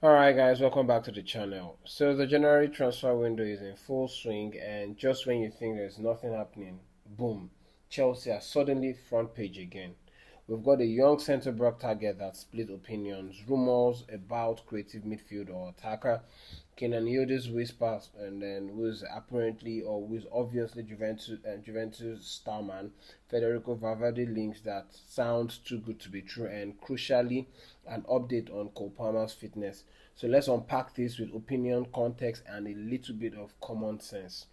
Alright guys, welcome back to the channel. So the January transfer window is in full swing, and just when you think there's nothing happening, boom, Chelsea are suddenly front page again. We've got a young centre-back target that split opinions, rumours about creative midfield or attacker, Kenan Yıldız whispers, and then who's apparently or who's obviously Juventus starman, Federico Valverde links that sounds too good to be true, and crucially, an update on Cole Palmer's fitness. So let's unpack this with opinion, context, and a little bit of common sense.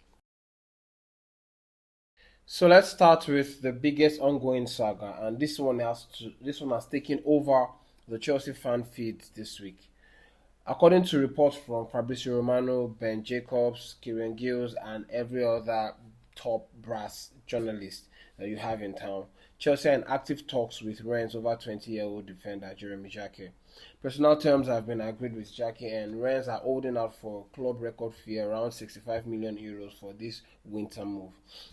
So let's start with the biggest ongoing saga, and this one has taken over the Chelsea fan feed this week. According to reports from Fabrizio Romano, Ben Jacobs, Kieran Gills, and every other top brass journalist that you have in town, Chelsea are in active talks with Rennes over 20-year-old defender Jeremy Jacquet. Personal terms have been agreed with Jacquet, and Rennes are holding out for a club record fee around 65 million euros for this winter move.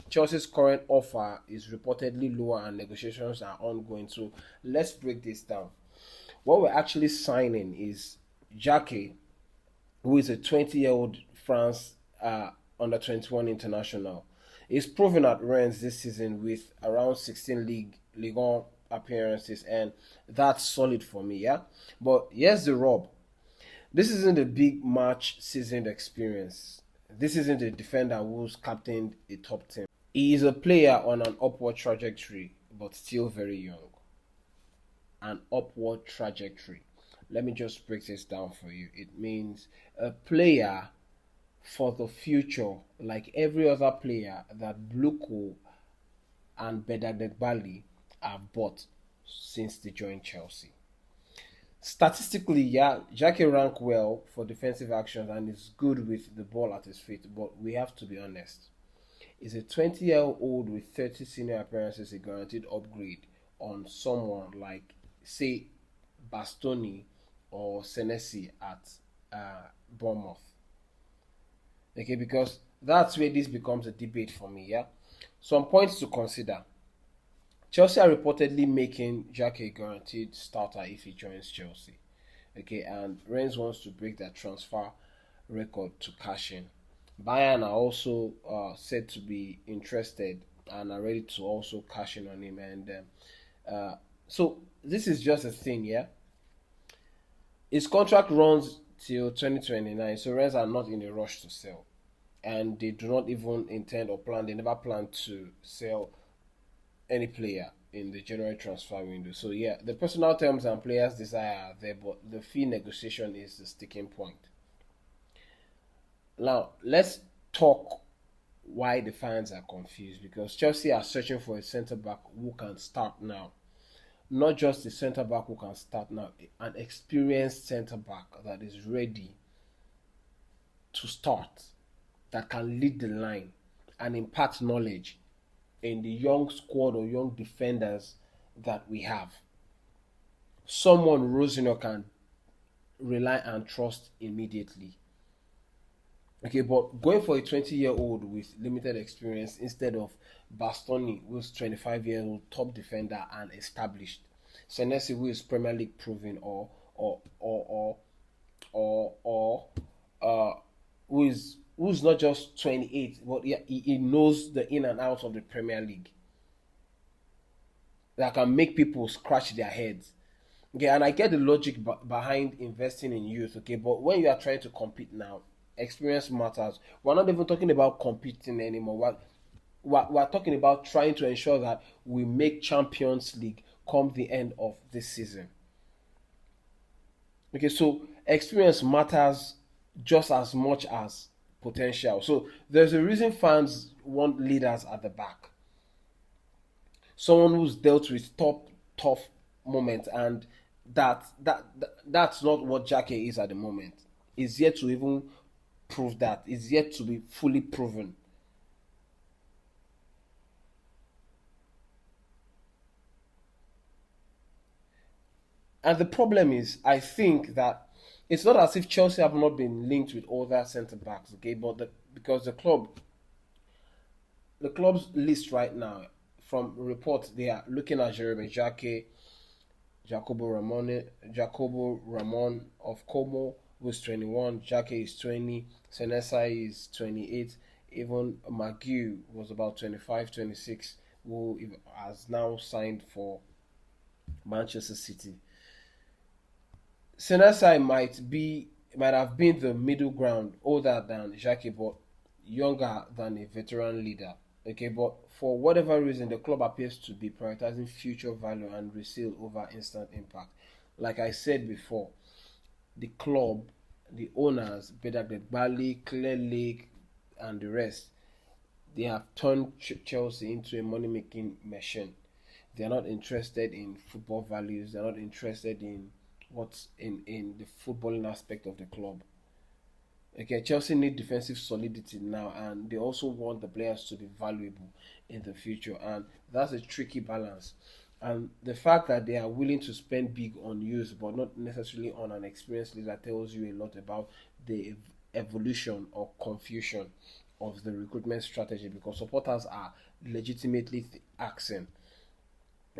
Chelsea's current offer is reportedly lower and negotiations are ongoing. So let's break this down. What we're actually signing is Jacquet, who is a 20-year-old France under 21 international. He's proven at Rennes this season with around 16 Ligue 1 appearances, and that's solid for me, yeah? But here's the rub. This isn't a big match seasoned experience. This isn't a defender who's captained a top team. He is a player on an upward trajectory, but still very young. An upward trajectory. Let me just break this down for you. It means a player for the future, like every other player that Bluko and Bali have bought since they joined Chelsea. Statistically, yeah, Jackie rank well for defensive actions and is good with the ball at his feet, but we have to be honest. Is a 20-year-old with 30 senior appearances a guaranteed upgrade on someone like, say, Bastoni or Senesi at Bournemouth? Okay, because that's where this becomes a debate for me, yeah? Some points to consider. Chelsea are reportedly making Jack a guaranteed starter if he joins Chelsea. Okay, and Rennes wants to break that transfer record to cash in. Bayern are also said to be interested and are ready to also cash in on him. And so this is just a thing, yeah. His contract runs till 2029, so Rennes are not in a rush to sell, and they do not even intend or plan. They never plan to sell any player in the January transfer window. So yeah, the personal terms and players' desire are there, but the fee negotiation is the sticking point. Now let's talk why the fans are confused, because Chelsea are searching for a centre back who can start now. Not just a centre back who can start now, an experienced centre back that is ready to start, that can lead the line and impart knowledge in the young squad or young defenders that we have. Someone Rosino can rely and trust immediately. Okay, but going for a 20-year-old with limited experience instead of Bastoni, who's 25-year-old top defender and established, Senesi, who is Premier League proven, or who's not just 28, but yeah, he knows the in and out of the Premier League, that can make people scratch their heads. Okay, and I get the logic behind investing in youth. Okay, but when you are trying to compete now, experience matters. We're not even talking about competing anymore. We're talking about trying to ensure that we make Champions League come the end of this season. Okay, so experience matters just as much as potential. So there's a reason fans want leaders at the back. Someone who's dealt with tough moments, and that's not what Jackie is at the moment. Is yet to even prove that. Is yet to be fully proven. And the problem is, I think that it's not as if Chelsea have not been linked with other centre backs, okay? But because the club's list right now, from reports, they are looking at Jeremy Jacquet, Jacobo Ramon of Como, who's 21. Jacquet is 20. Senesi is 28. Even Magu was about 25, 26, who has now signed for Manchester City. Senesi might have been the middle ground, older than Jacquet, but younger than a veteran leader. Okay, but for whatever reason, the club appears to be prioritizing future value and resale over instant impact. Like I said before, the club, the owners, Bedak Bali, Clear Lake, and the rest, they have turned Chelsea into a money making machine. They are not interested in football values, they're not interested in what's in the footballing aspect of the club. Okay, Chelsea need defensive solidity now, and they also want the players to be valuable in the future, and that's a tricky balance. And the fact that they are willing to spend big on youth, but not necessarily on an experienced leader, tells you a lot about the evolution or confusion of the recruitment strategy. Because supporters are legitimately asking,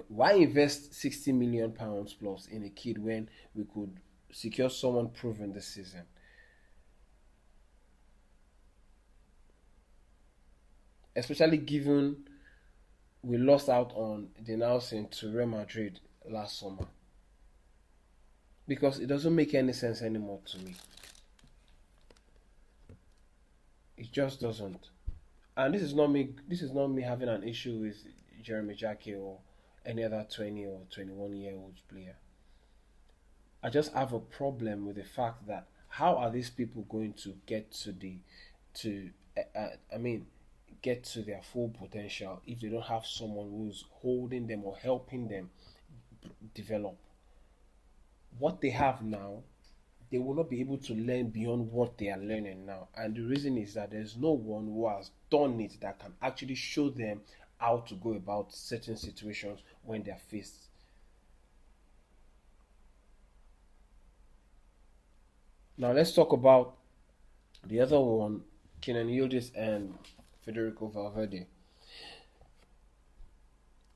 why invest £60 million plus in a kid when we could secure someone proven this season? Especially given we lost out on denouncing to Real Madrid last summer. Because it doesn't make any sense anymore to me. It just doesn't. And this is not me having an issue with Jeremy Jacquet or any other 20 or 21-year-old player. I just have a problem with the fact that how are these people going to get to the to I mean get to their full potential if they don't have someone who's holding them or helping them develop what they have now. They will not be able to learn beyond what they are learning now, and the reason is that there's no one who has done it that can actually show them how to go about certain situations when they're faced. Now let's talk about the other one, Kenan Yıldız and Federico Valverde.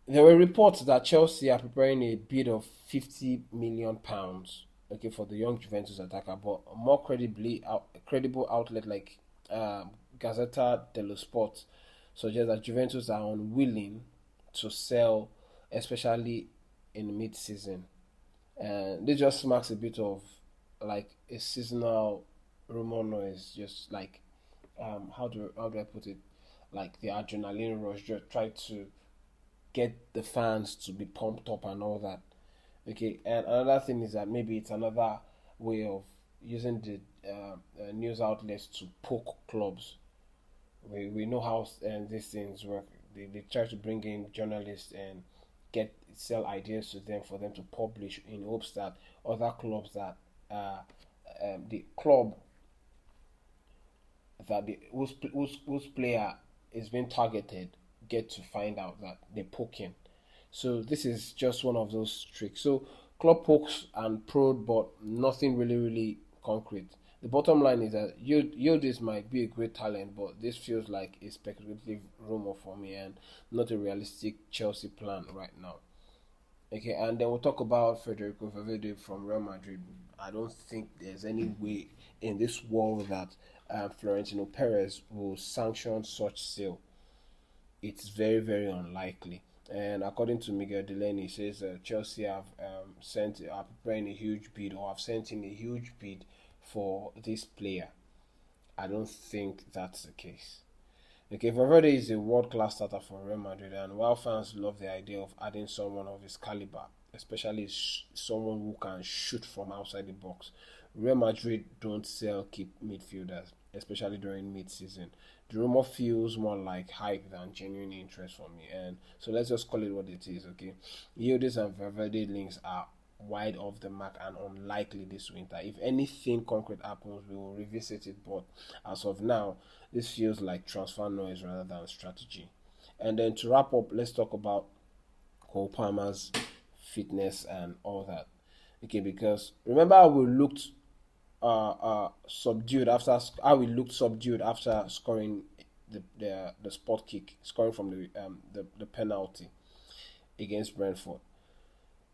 There were reports that Chelsea are preparing a bid of £50 million, okay, for the young Juventus attacker, but a more credible outlet like Gazzetta dello Sport suggests that Juventus are unwilling to sell, especially in mid-season. And this just marks a bit of like a seasonal rumor noise, just like how do I put it? Like the adrenaline rush, just try to get the fans to be pumped up and all that. Okay, and another thing is that maybe it's another way of using the news outlets to poke clubs. We know how these things work. They try to bring in journalists and get sell ideas to them for them to publish in hopes that other clubs that uh, the club that whose player is being targeted get to find out that they're poking. So this is just one of those tricks. So club pokes and prod, but nothing really concrete. The bottom line is that Yildiz might be a great talent, but this feels like a speculative rumor for me and not a realistic Chelsea plan right now. Okay, and then we'll talk about Federico Valverde from Real Madrid. I don't think there's any way in this world that Florentino Perez will sanction such sale. It's very unlikely. And according to Miguel Delaney, he says Chelsea have are preparing a huge bid or have sent in a huge bid for this player. I don't think that's the case. Okay, Valverde is a world-class starter for Real Madrid, and while fans love the idea of adding someone of his caliber, especially someone who can shoot from outside the box, Real Madrid don't sell keep midfielders, especially during mid-season. The rumor feels more like hype than genuine interest for me, and so let's just call it what it is. Okay, Yildiz and Valverde links are wide off the mark and unlikely this winter. If anything concrete happens, we will revisit it. But as of now, this feels like transfer noise rather than strategy. And then to wrap up, let's talk about Cole Palmer's fitness and all that. Okay, because remember how we looked subdued after how we looked subdued after scoring the spot kick, scoring from the penalty against Brentford.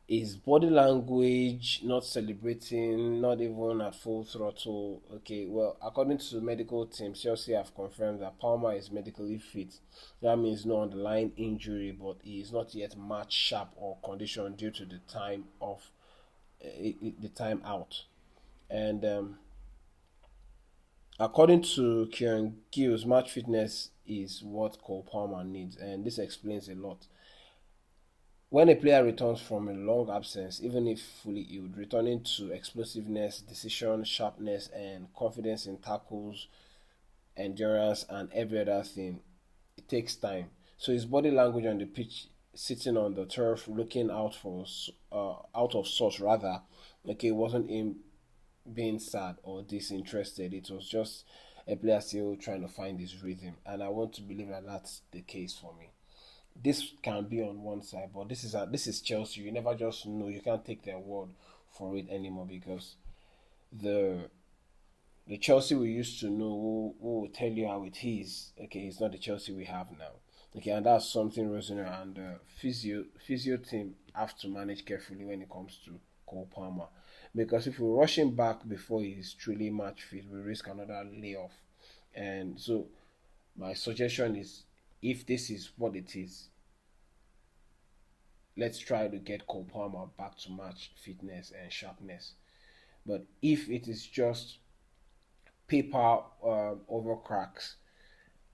His body language, not celebrating, not even at full throttle. Okay, well, according to medical team, Chelsea have confirmed that Palmer is medically fit. That means no underlying injury, but he is not yet match sharp or conditioned due to the time of the time out. And according to Kieran Gills, match fitness is what Cole Palmer needs, and this explains a lot. When a player returns from a long absence, even if fully healed, returning to explosiveness, decision, sharpness, and confidence in tackles, endurance, and every other thing, it takes time. So his body language on the pitch, sitting on the turf, looking out of sorts rather, okay, it wasn't him being sad or disinterested. It was just a player still trying to find his rhythm, and I want to believe that that's the case for me. This can be on one side, but this is Chelsea. You never just know. You can't take their word for it anymore because the the Chelsea we used to know who will tell you how it is. Okay, it's not the Chelsea we have now. Okay, and that's something Rosner and the physio team have to manage carefully when it comes to Cole Palmer. Because if we rush him back before he's truly match fit, we risk another layoff. And so my suggestion is if this is what it is, let's try to get Cole Palmer back to match fitness and sharpness. But if it is just paper over cracks,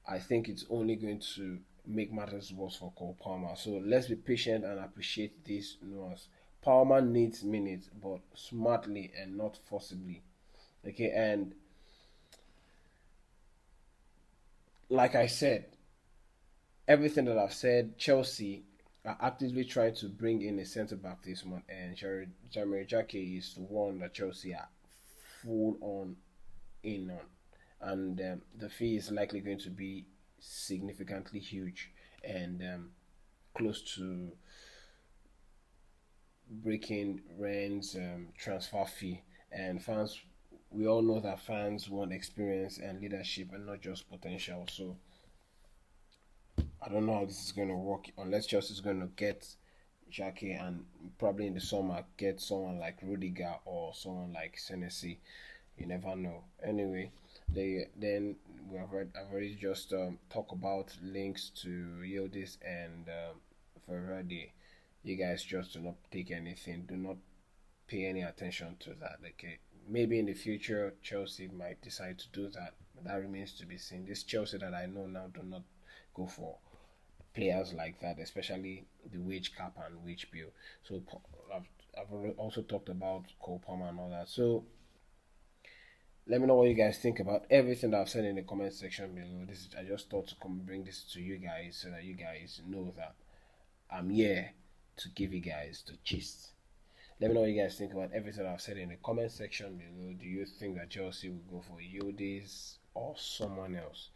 I think it's only going to make matters worse for Cole Palmer. So let's be patient and appreciate this nuance. Palmer needs minutes, but smartly and not forcibly. Okay, and like I said, everything that I've said, Chelsea are actively trying to bring in a centre back this month, and Jeremy Jacquet is the one that Chelsea are full on in on, and the fee is likely going to be significantly huge and close to breaking Rennes' transfer fee. And fans, we all know that fans want experience and leadership and not just potential. So I don't know how this is going to work unless Chelsea is going to get Jackie and probably in the summer get someone like Rudiger or someone like Senesi. You never know. Anyway, I've already just talk about links to Yıldız and Valverde. You guys just do not take anything. Do not pay any attention to that. Okay, maybe in the future Chelsea might decide to do that, but that remains to be seen. This Chelsea that I know now do not go for players like that, especially the wage cap and wage bill. So I've also talked about Cole Palmer and all that. So let me know what you guys think about everything that I've said in the comment section below. I just thought to come bring this to you guys so that you guys know that I'm here to give you guys the gist. Let me know what you guys think about everything I've said in the comment section below. Do you think that Chelsea will go for Yıldız or someone else?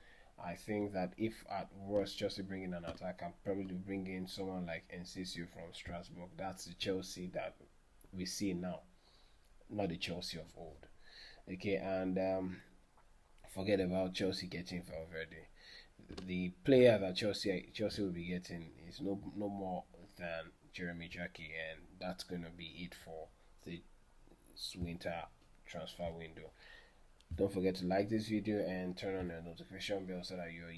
I think that if at worst Chelsea bring in an attacker, probably bring in someone like NCCU from Strasbourg. That's the Chelsea that we see now, not the Chelsea of old. Okay, and forget about Chelsea getting Valverde. The player that Chelsea will be getting is no more than Jeremy Jacquet, and that's gonna be it for the winter transfer window. Don't forget to like this video and turn on the notification bell so that you're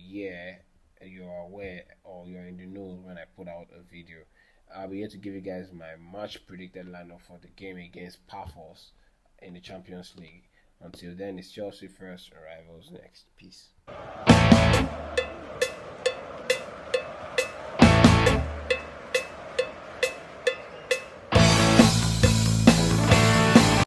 aware, or you're in the know when I put out a video. I'll be here to give you guys my match predicted lineup for the game against Paphos in the Champions League. Until then, it's Chelsea first and rivals next. Peace.